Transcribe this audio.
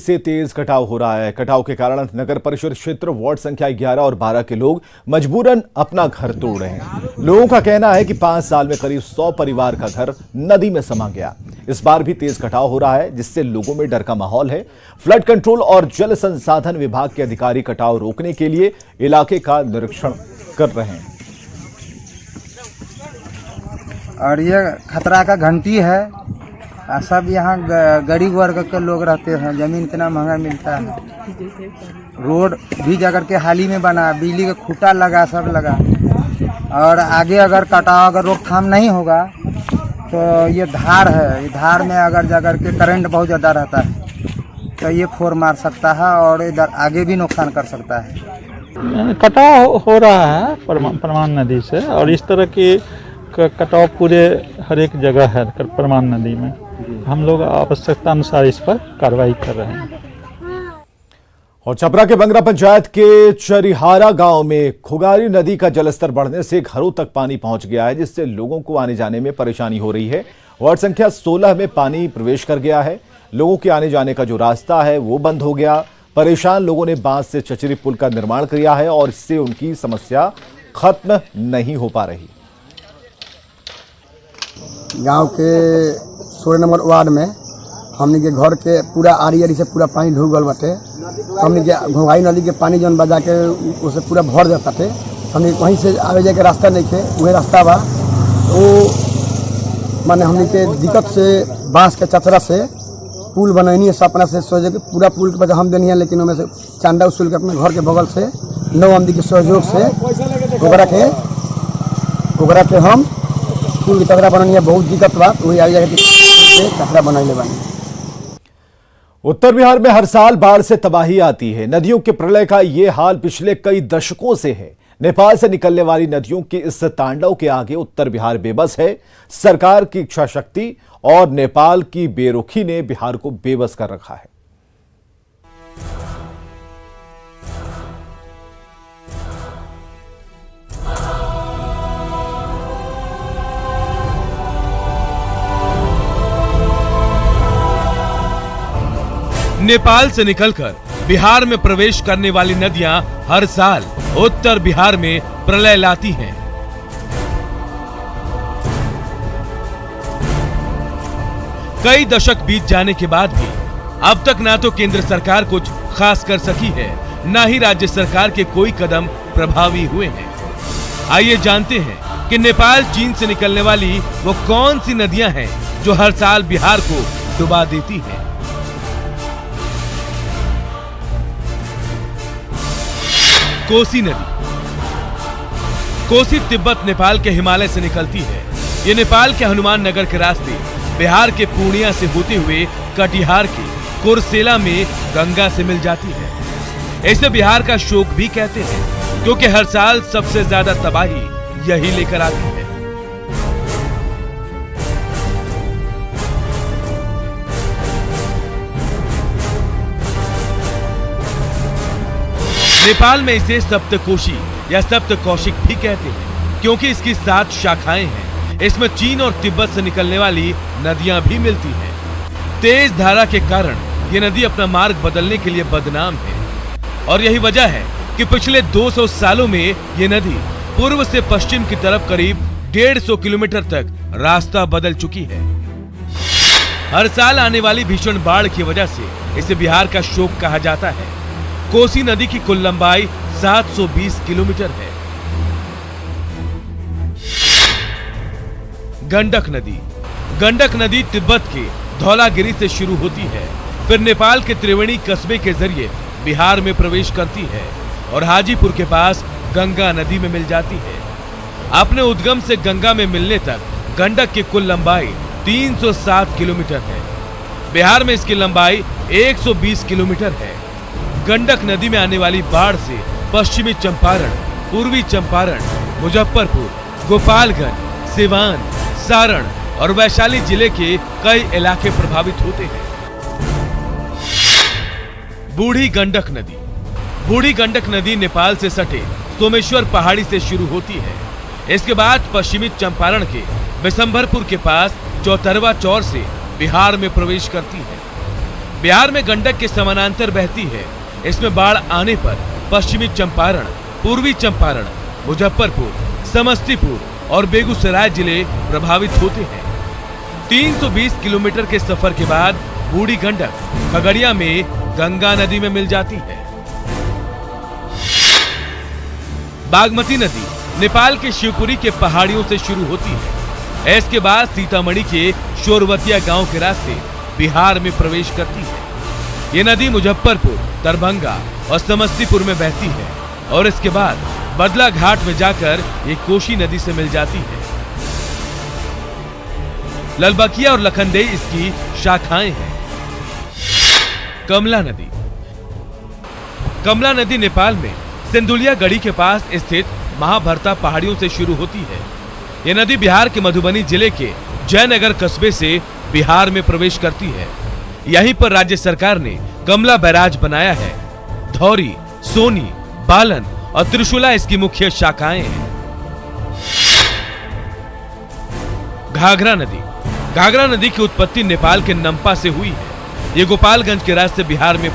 से तेज कटाव हो रहा है। कटाव के कारण नगर परिषद क्षेत्र वार्ड संख्या 11 और 12 के लोग मजबूरन अपना घर तोड़ रहे हैं। लोगों का कहना है कि 5 साल में करीब 100 परिवार का घर नदी में समा गया। इस बार भी तेज कटाव हो रहा है, जिससे लोगों में डर का माहौल है। फ्लड कंट्रोल और जल संसाधन विभाग के अधिकारी कटाव रोकने के लिए इलाके का निरीक्षण कर रहे हैं। और ये खतरा का घंटी है। सब यहाँ गरीब वर्ग के लोग रहते हैं। जमीन इतना महंगा मिलता है। रोड भी जाकर के हाल ही में बना, बिजली का खूंटा लगा, सब लगा। और आगे अगर कटाव अगर रोकथाम नहीं होगा तो ये धार है, ये धार में अगर जाकर के करंट बहुत ज़्यादा रहता है तो ये फोर मार सकता है और इधर आगे भी नुकसान कर सकता है। कटाव हो रहा है परमान नदी से, और इस तरह की कटाव पूरे हर एक जगह है परमान नदी में। हम लोग आवश्यकता अनुसार इस पर कार्रवाई कर रहे हैं। और छपरा के बंगरा पंचायत के चरिहारा गांव में खुगारी नदी का जलस्तर बढ़ने से घरों तक पानी पहुंच गया है, जिससे लोगों को आने जाने में परेशानी हो रही है। वार्ड संख्या 16 में पानी प्रवेश कर गया है। लोगों के आने जाने का जो रास्ता है वो बंद हो गया। परेशान लोगों ने बांस से चचरी पुल का निर्माण किया है और इससे उनकी समस्या खत्म नहीं हो पा रही। गांव के 16 नंबर वार्ड में हमने के घर के पूरा आरी से पूरा पानी ढूक गल बाटे। हमने के घुंघाई नदी के पानी जौन बजा के उसे पूरा भर जाता थे। हमने कहीं से आवे जाके रास्ता नहीं थे, वही रास्ता बा वो माने हमने के दिक्कत से बांस के चतरा से पुल बनैनी है। सपना से सोचे कि पूरा पुल के वजह हम देनी है, लेकिन उनमें से चांदा उसूल के अपने घर के बगल से 9 आमदी के सहयोग से ओकरा के हम पुल की चतरा बननी है। बहुत दिक्कत बा, वही आगे जाके चतरा बनैले बानी। उत्तर बिहार में हर साल बाढ़ से तबाही आती है। नदियों के प्रलय का ये हाल पिछले कई दशकों से है। नेपाल से निकलने वाली नदियों के इस तांडव के आगे उत्तर बिहार बेबस है। सरकार की इच्छा शक्ति और नेपाल की बेरुखी ने बिहार को बेबस कर रखा है। नेपाल से निकलकर बिहार में प्रवेश करने वाली नदियां हर साल उत्तर बिहार में प्रलय लाती हैं। कई दशक बीत जाने के बाद भी अब तक ना तो केंद्र सरकार कुछ खास कर सकी है, ना ही राज्य सरकार के कोई कदम प्रभावी हुए हैं। आइए जानते हैं कि नेपाल चीन से निकलने वाली वो कौन सी नदियां हैं जो हर साल बिहार को डुबा देती हैं। कोसी नदी। कोसी तिब्बत नेपाल के हिमालय से निकलती है। ये नेपाल के हनुमान नगर के रास्ते बिहार के पूर्णिया से होते हुए कटिहार के कुर्सेला में गंगा से मिल जाती है। इसे बिहार का शोक भी कहते हैं, क्योंकि हर साल सबसे ज्यादा तबाही यही लेकर आती है। नेपाल में इसे सप्तकोशी या सप्तकौशिक भी कहते हैं, क्योंकि इसकी 7 शाखाएं हैं। इसमें चीन और तिब्बत से निकलने वाली नदियां भी मिलती हैं। तेज धारा के कारण ये नदी अपना मार्ग बदलने के लिए बदनाम है, और यही वजह है कि पिछले 200 सालों में ये नदी पूर्व से पश्चिम की तरफ करीब 150 किलोमीटर तक रास्ता बदल चुकी है। हर साल आने वाली भीषण बाढ़ की वजह से इसे बिहार का शोक कहा जाता है। कोसी नदी की कुल लंबाई 720 किलोमीटर है। गंडक नदी। गंडक नदी तिब्बत के धौलागिरी से शुरू होती है, फिर नेपाल के त्रिवेणी कस्बे के जरिए बिहार में प्रवेश करती है और हाजीपुर के पास गंगा नदी में मिल जाती है। अपने उद्गम से गंगा में मिलने तक गंडक की कुल लंबाई 307 किलोमीटर है। बिहार में इसकी लंबाई 120 किलोमीटर है। गंडक नदी में आने वाली बाढ़ से पश्चिमी चंपारण, पूर्वी चंपारण, मुजफ्फरपुर, गोपालगंज, सिवान, सारण और वैशाली जिले के कई इलाके प्रभावित होते हैं। बूढ़ी गंडक नदी। बूढ़ी गंडक नदी नेपाल से सटे सोमेश्वर पहाड़ी से शुरू होती है। इसके बाद पश्चिमी चंपारण के बिशंभरपुर के पास चौतरवा चौर से बिहार में प्रवेश करती है। बिहार में गंडक के समानांतर बहती है। इसमें बाढ़ आने पर पश्चिमी चंपारण, पूर्वी चंपारण, मुजफ्फरपुर, समस्तीपुर और बेगूसराय जिले प्रभावित होते हैं। 320 किलोमीटर के सफर के बाद बूढ़ी गंडक खगड़िया में गंगा नदी में मिल जाती है। बागमती नदी नेपाल के शिवपुरी के पहाड़ियों से शुरू होती है। इसके बाद सीतामढ़ी के शोरवतिया गांव के रास्ते बिहार में प्रवेश करती है। ये नदी मुजफ्फरपुर, दरभंगा और समस्तीपुर में बहती है और इसके बाद बदला घाट में जाकर ये कोसी नदी से मिल जाती है। ललबकिया और लखनदेई इसकी शाखाएं हैं। कमला नदी। कमला नदी नेपाल में सिंधुलिया गढ़ी के पास स्थित महाभरता पहाड़ियों से शुरू होती है। यह नदी बिहार के मधुबनी जिले के जयनगर कस्बे से बिहार में प्रवेश करती है। यहीं पर राज्य सरकार ने कमला बैराज बनाया है। धौरी, सोनी, बालन और त्रिशूला इसकी मुख्य शाखाएं हैं। घाघरा नदी। घाघरा नदी की उत्पत्ति नेपाल के नम्पा से हुई है। ये गोपालगंज के रास्ते बिहार में